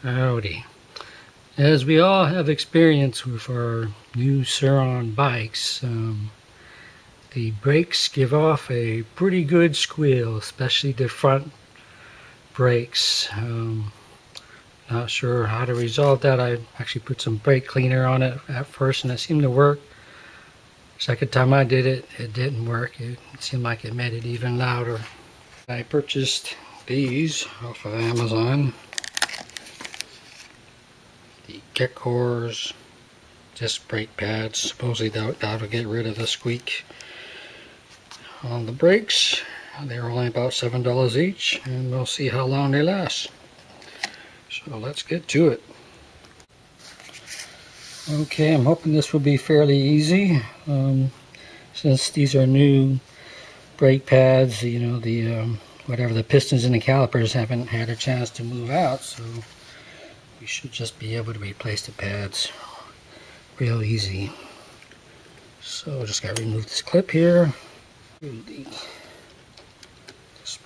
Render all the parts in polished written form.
Howdy. As we all have experience with our new Sur Ron bikes, the brakes give off a pretty good squeal, especially the front brakes. Not sure how to resolve that. I actually put some brake cleaner on it at first and it seemed to work. Second time I did it, it didn't work. It seemed like it made it even louder. I purchased these off of Amazon. The Kickors disc brake pads. Supposedly that'll get rid of the squeak on the brakes. They're only about $7 each, and we'll see how long they last. So let's get to it. Okay, I'm hoping this will be fairly easy. Since these are new brake pads, you know, the whatever the pistons and the calipers haven't had a chance to move out, so we should just be able to replace the pads real easy. So just gotta remove this clip here. This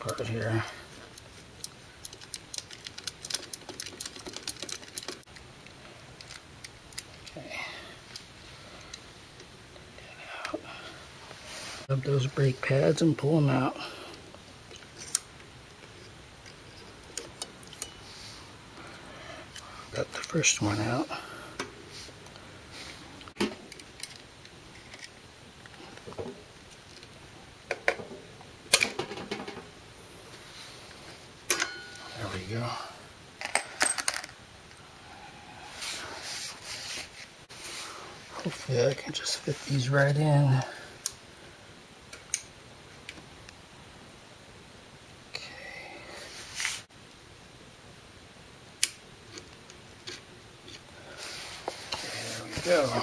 part here. Okay. Get out. Grab those brake pads and pull them out. Got the first one out. There we go. Hopefully I can just fit these right in. Okay. There we go.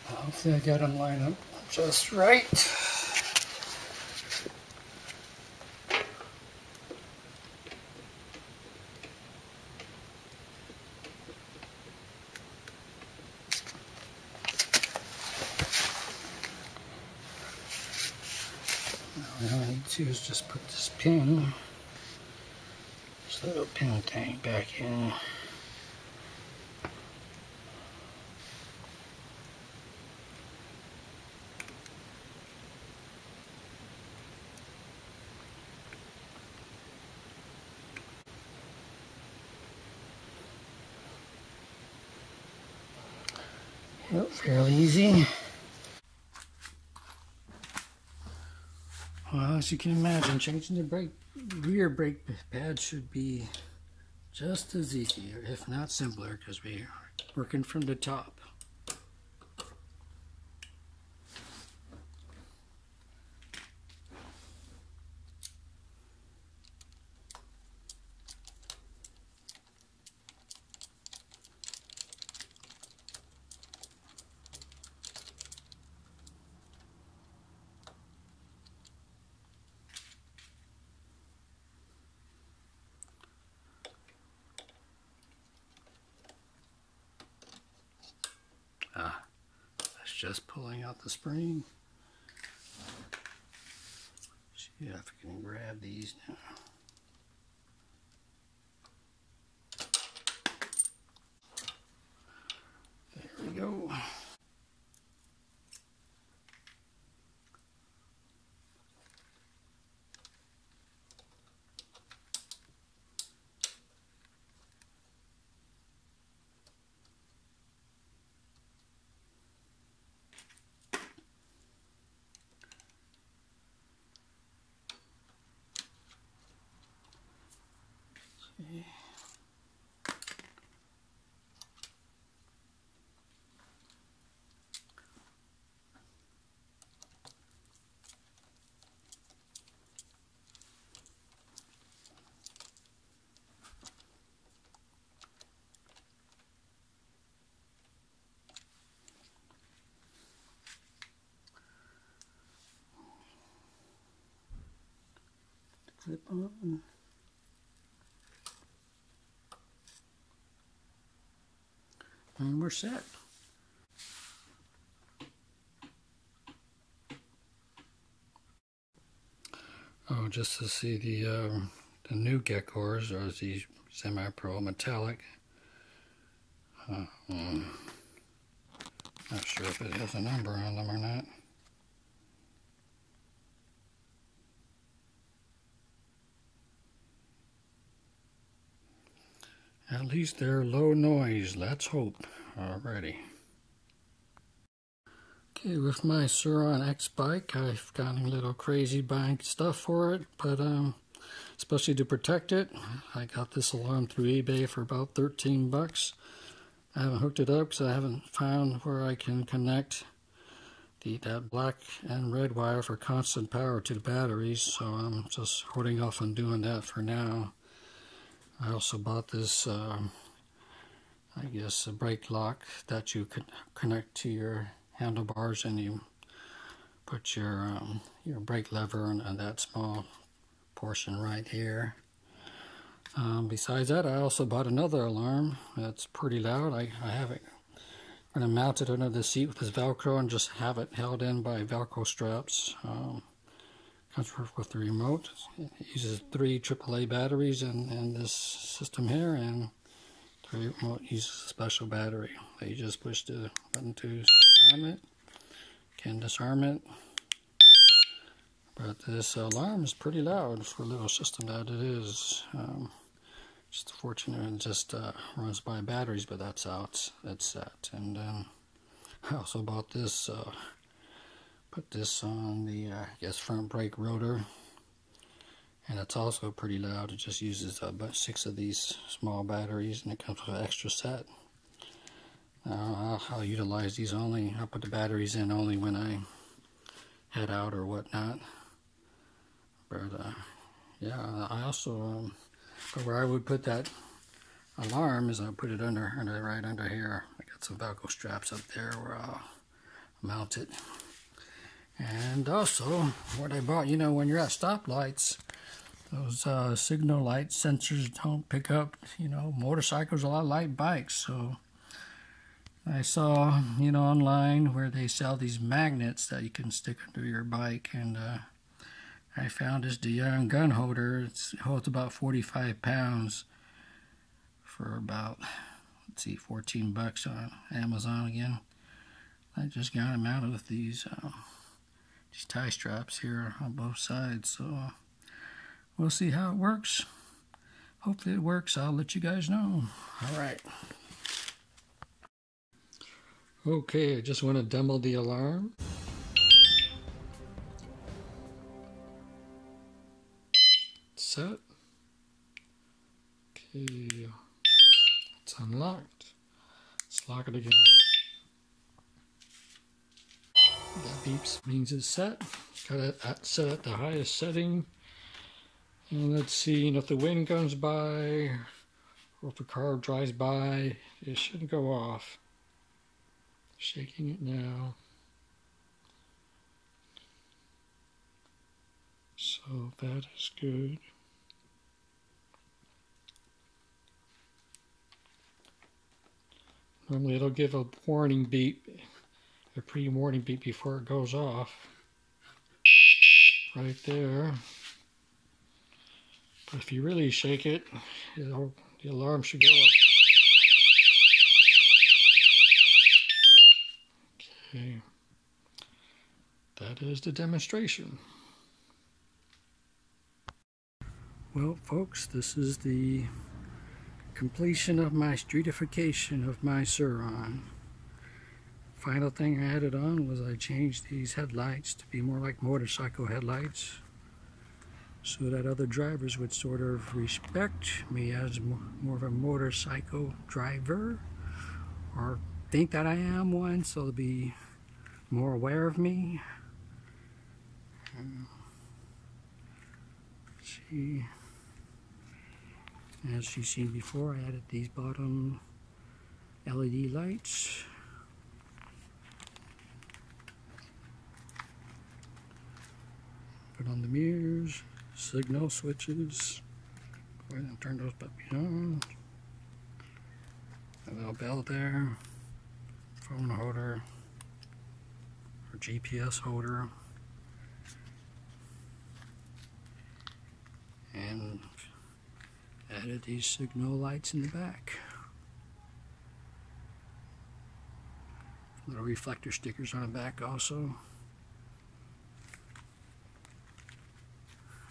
Hopefully I got them lined up just right. Now all I need to do is just put this pin, this little pin thing back in. Yep, fairly easy. Well, as you can imagine, changing the rear brake pad should be just as easy, if not simpler, because we're working from the top. That's just pulling out the spring. See if I can grab these now. There we go. Okay. Clip on. And we're set. Oh, just to see the new geckos, or the semi-pro metallic. Not sure if it has a number on them or not. At least they're low noise, let's hope. Alrighty. Okay, with my Sur Ron X bike, I've gotten a little crazy buying stuff for it, but especially to protect it, I got this alarm through eBay for about 13 bucks. I haven't hooked it up because I haven't found where I can connect that black and red wire for constant power to the batteries, so I'm just holding off on doing that for now. I also bought this, I guess, a brake lock that you could connect to your handlebars, and you put your brake lever on that small portion right here. Besides that, I also bought another alarm that's pretty loud. I have it going to mount it under the seat with this Velcro and just have it held in by Velcro straps. Comes with the remote. It uses 3 AAA batteries in this system here, and the remote uses a special battery. You just push the button to disarm it. Can disarm it. But this alarm is pretty loud for a little system that it is. Just fortunate it just runs by batteries, but that's how it's set. And I also bought this, put this on the I guess front brake rotor, and it's also pretty loud. It just uses about 6 of these small batteries, and it comes with an extra set. I'll utilize these only. I'll put the batteries in only when I head out or whatnot. But yeah, I also but where I would put that alarm is I put it right under here. I got some Velcro straps up there where I'll mount it. And also, what I bought, you know, when you're at stoplights, those signal light sensors don't pick up, you know, motorcycles, a lot of light bikes. So I saw, you know, online where they sell these magnets that you can stick under your bike, and I found this DeYoung gun holder. It holds about 45 pounds for about, let's see, 14 bucks on Amazon again. I just got them out with these tie straps here on both sides, so we'll see how it works. Hopefully it works. I'll let you guys know. Alright. Okay, I just want to demo the alarm. Set. Okay, it's unlocked. Let's lock it again. That beeps means it's set. Got it set at the highest setting. And let's see, you know, if the wind comes by or if a car drives by, it shouldn't go off. Shaking it now. So that is good. Normally it'll give a warning beep, a pre-warning beep before it goes off. Right there. But if you really shake it, the alarm should go off. Okay. That is the demonstration. Well, folks, this is the completion of my streetification of my Sur Ron. Final thing I added on was I changed these headlights to be more like motorcycle headlights, so that other drivers would sort of respect me as more of a motorcycle driver, or think that I am one, so they'll be more aware of me. See. As you've seen before, I added these bottom LED lights. Put on the mirrors. signal switches. Go ahead and turn those puppies on. A little bell there, phone holder, or GPS holder, and added these signal lights in the back. Little reflector stickers on the back also.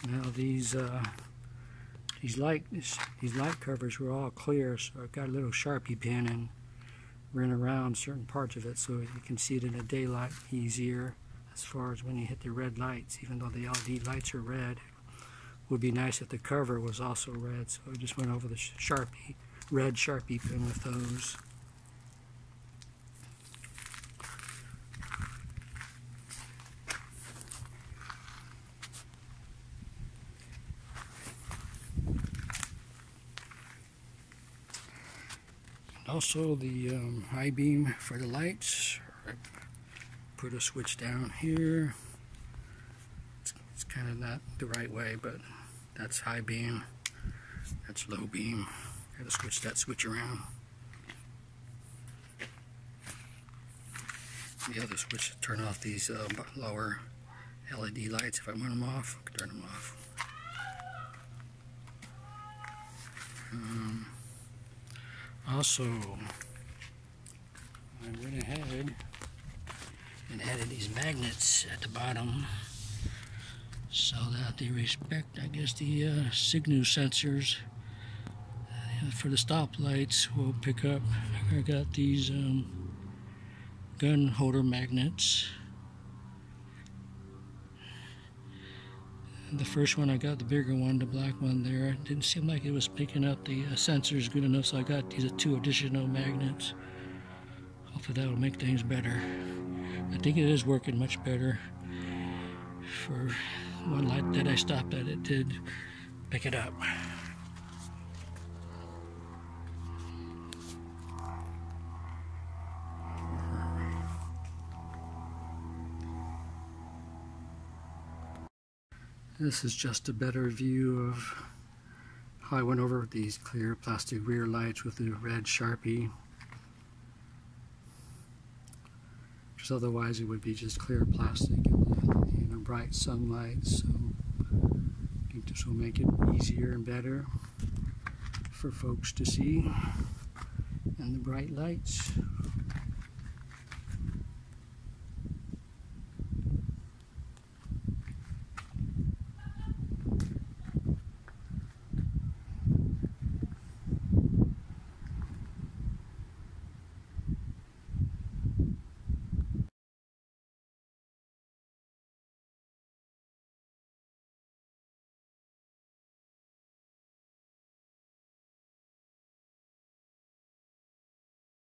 Now these light covers were all clear, so I've got a little Sharpie pen and ran around certain parts of it so you can see it in the daylight easier. As far as when you hit the red lights, even though the LED lights are red, it would be nice if the cover was also red. So I just went over the red Sharpie pen with those. Also the high beam for the lights. I put a switch down here. It's kind of not the right way, but that's high beam. That's low beam. Got to switch that switch around. The other switch to turn off these lower LED lights. If I want them off, I can turn them off. Also, I went ahead and added these magnets at the bottom so that they respect, I guess, the signal sensors for the stoplights will pick up. I got these gun holder magnets. The first one I got, the bigger one, the black one there, it didn't seem like it was picking up the sensors good enough, so I got these 2 additional magnets. Hopefully that will make things better. I think it is working much better. For one light that I stopped at, it did pick it up. This is just a better view of how I went over these clear plastic rear lights with the red Sharpie. Because otherwise it would be just clear plastic in the bright sunlight. So I think this will make it easier and better for folks to see. And the bright lights